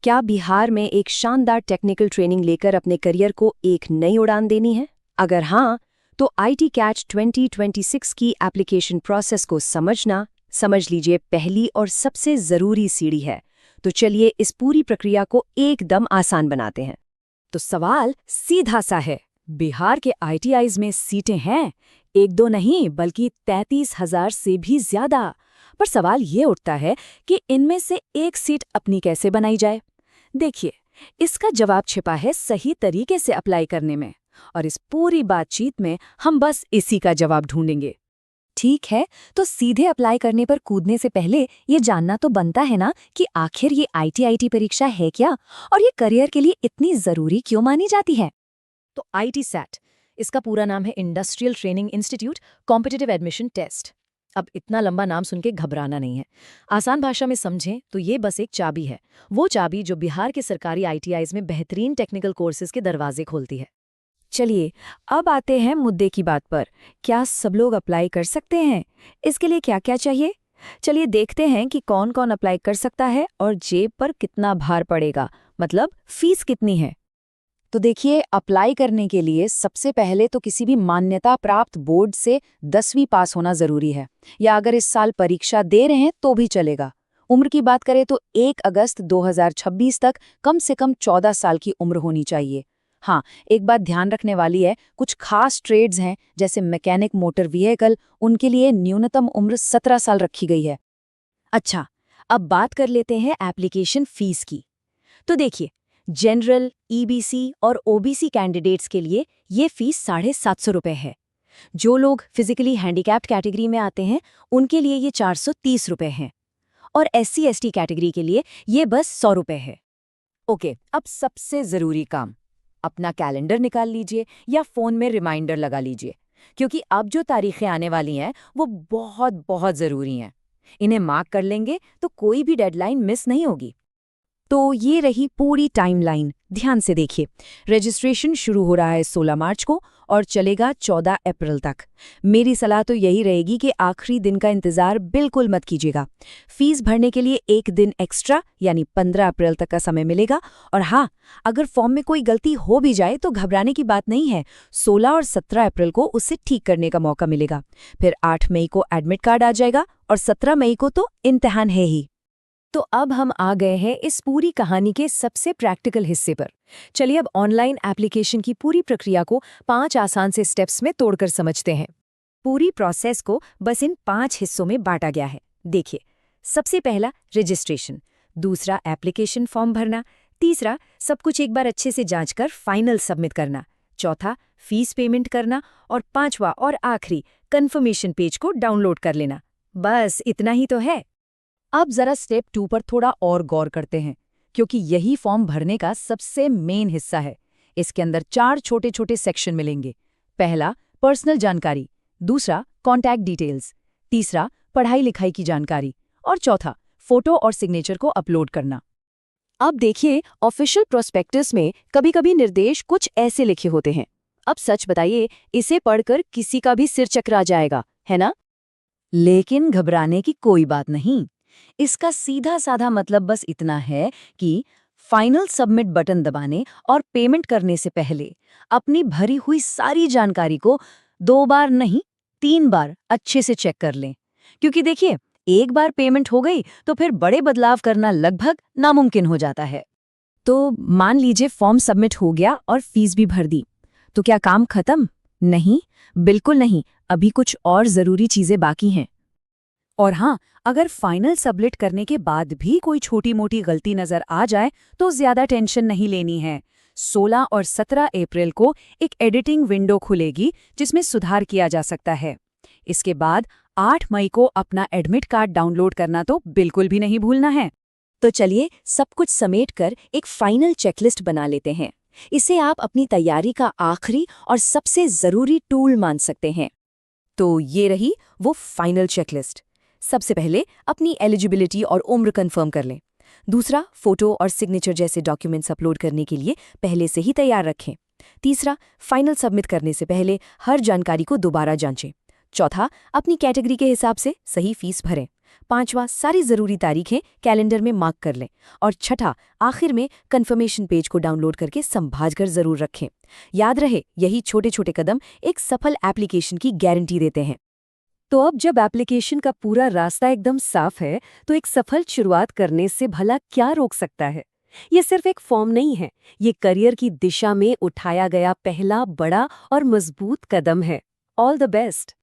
क्या बिहार में एक शानदार टेक्निकल ट्रेनिंग लेकर अपने करियर को एक नई उड़ान देनी है? अगर हाँ, तो आईटी कैच 2026 की एप्लीकेशन प्रोसेस को समझ लीजिए पहली और सबसे ज़रूरी सीढ़ी है। तो चलिए इस पूरी प्रक्रिया को एकदम आसान बनाते हैं। तो सवाल सीधा सा है, बिहार के आईटीआईज में सीटें हैं, एक दो नहीं बल्कि 33,000 से भी ज्यादा। पर सवाल ये उठता है कि इनमें से एक सीट अपनी कैसे बनाई जाए। देखिए, इसका जवाब छिपा है सही तरीके से अप्लाई करने में, और इस पूरी बातचीत में हम बस इसी का जवाब ढूंढेंगे। ठीक है, तो सीधे अप्लाई करने पर कूदने से पहले ये जानना तो बनता है ना कि आखिर ये आईटी परीक्षा है क्या, और ये करियर के लिए इतनी जरूरी क्यों मानी जाती है। तो आईटी सैट, इसका पूरा नाम है industrial training institute competitive admission test. अब इतना लंबा नाम सुन के घबराना नहीं है। आसान भाषा में समझें तो ये बस एक चाबी है, वो चाबी जो बिहार के सरकारी आईटीआईज में बेहतरीन टेक्निकल कोर्सेज के दरवाजे खोलती है। चलिए, अब आते हैं मुद्दे की बात पर। क्या सब लोग अप्लाई कर सकते हैं? इसके लिए क्या क्या चाहिए? चलिए देखते हैं कि कौन कौन अप्लाई कर सकता है और जेब पर कितना भार पड़ेगा, मतलब फीस कितनी है। तो देखिए, अप्लाई करने के लिए सबसे पहले तो किसी भी मान्यता प्राप्त बोर्ड से 10वीं पास होना जरूरी है, या अगर इस साल परीक्षा दे रहे हैं तो भी चलेगा। उम्र की बात करें तो 1 अगस्त 2026 तक कम से कम 14 साल की उम्र होनी चाहिए। हाँ, एक बात ध्यान रखने वाली है, कुछ खास ट्रेड्स हैं जैसे मैकेनिक मोटर व्हीकल, उनके लिए न्यूनतम उम्र 17 साल रखी गई है। अच्छा, अब बात कर लेते हैं एप्लीकेशन फीस की। तो देखिए, जनरल, ईबीसी और ओबीसी कैंडिडेट्स के लिए ये फीस 750 रुपये है। जो लोग फिजिकली हैंडीकैप्ड कैटेगरी में आते हैं उनके लिए ये 430 रुपये हैं, और SC/ST कैटेगरी के लिए ये बस 100 रुपये है। ओके, अब सबसे ज़रूरी काम, अपना कैलेंडर निकाल लीजिए या फ़ोन में रिमाइंडर लगा लीजिए, क्योंकि अब जो तारीखें आने वाली हैं वो बहुत बहुत ज़रूरी हैं। इन्हें मार्क कर लेंगे तो कोई भी डेडलाइन मिस नहीं होगी। तो ये रही पूरी टाइमलाइन, ध्यान से देखिए। रजिस्ट्रेशन शुरू हो रहा है 16 मार्च को और चलेगा 14 अप्रैल तक। मेरी सलाह तो यही रहेगी कि आखिरी दिन का इंतज़ार बिल्कुल मत कीजिएगा। फीस भरने के लिए एक दिन एक्स्ट्रा यानी 15 अप्रैल तक का समय मिलेगा। और हाँ, अगर फॉर्म में कोई गलती हो भी जाए तो घबराने की बात नहीं है। 16 और 17 अप्रैल को उसे ठीक करने का मौका मिलेगा। फिर 8 मई को एडमिट कार्ड आ जाएगा और 17 मई को तो इम्तिहान है ही। तो अब हम आ गए हैं इस पूरी कहानी के सबसे प्रैक्टिकल हिस्से पर। चलिए अब ऑनलाइन एप्लीकेशन की पूरी प्रक्रिया को 5 आसान से स्टेप्स में तोड़कर समझते हैं। पूरी प्रोसेस को बस इन 5 हिस्सों में बांटा गया है। देखिए, सबसे पहला रजिस्ट्रेशन, दूसरा एप्लीकेशन फॉर्म भरना, तीसरा सब कुछ एक बार अच्छे से जांचकर फाइनल सबमिट करना, चौथा फीस पेमेंट करना, और पांचवा और आखिरी कंफर्मेशन पेज को डाउनलोड कर लेना। बस इतना ही तो है। अब जरा स्टेप 2 पर थोड़ा और गौर करते हैं, क्योंकि यही फॉर्म भरने का सबसे मेन हिस्सा है। इसके अंदर 4 छोटे छोटे सेक्शन मिलेंगे। पहला पर्सनल जानकारी, दूसरा कॉन्टैक्ट डिटेल्स, तीसरा पढ़ाई लिखाई की जानकारी, और चौथा फोटो और सिग्नेचर को अपलोड करना। अब देखिए, ऑफिशियल प्रोस्पेक्टस में कभी कभी निर्देश कुछ ऐसे लिखे होते हैं। अब सच बताइए, इसे पढ़कर किसी का भी सिर चकरा जाएगा, है ना? लेकिन घबराने की कोई बात नहीं। इसका सीधा साधा मतलब बस इतना है कि फाइनल सबमिट बटन दबाने और पेमेंट करने से पहले अपनी भरी हुई सारी जानकारी को 2 बार नहीं 3 बार अच्छे से चेक कर लें। क्योंकि देखिए, एक बार पेमेंट हो गई तो फिर बड़े बदलाव करना लगभग नामुमकिन हो जाता है। तो मान लीजिए फॉर्म सबमिट हो गया और फीस भी भर दी, तो क्या काम खत्म? नहीं, बिल्कुल नहीं। अभी कुछ और जरूरी चीजें बाकी हैं। और हाँ, अगर फाइनल सबमिट करने के बाद भी कोई छोटी मोटी गलती नजर आ जाए तो ज्यादा टेंशन नहीं लेनी है। 16 और 17 अप्रैल को एक एडिटिंग विंडो खुलेगी जिसमें सुधार किया जा सकता है। इसके बाद 8 मई को अपना एडमिट कार्ड डाउनलोड करना तो बिल्कुल भी नहीं भूलना है। तो चलिए सब कुछ समेटकर एक फाइनल चेकलिस्ट बना लेते हैं। इसे आप अपनी तैयारी का आखिरी और सबसे जरूरी टूल मान सकते हैं। तो ये रही वो फाइनल चेकलिस्ट। सबसे पहले अपनी एलिजिबिलिटी और उम्र कंफर्म कर लें। दूसरा, फोटो और सिग्नेचर जैसे डॉक्यूमेंट्स अपलोड करने के लिए पहले से ही तैयार रखें। तीसरा, फाइनल सबमिट करने से पहले हर जानकारी को दोबारा जांचें। चौथा, अपनी कैटेगरी के हिसाब से सही फीस भरें। 5वां, सारी ज़रूरी तारीखें कैलेंडर में मार्क कर लें। और छठा, आखिर में कन्फर्मेशन पेज को डाउनलोड करके संभाल कर ज़रूर रखें। याद रहे, यही छोटे छोटे कदम एक सफल एप्लीकेशन की गारंटी देते हैं। तो अब जब एप्लीकेशन का पूरा रास्ता एकदम साफ है, तो एक सफल शुरुआत करने से भला क्या रोक सकता है? ये सिर्फ एक फॉर्म नहीं है, ये करियर की दिशा में उठाया गया पहला बड़ा और मजबूत कदम है। All the best.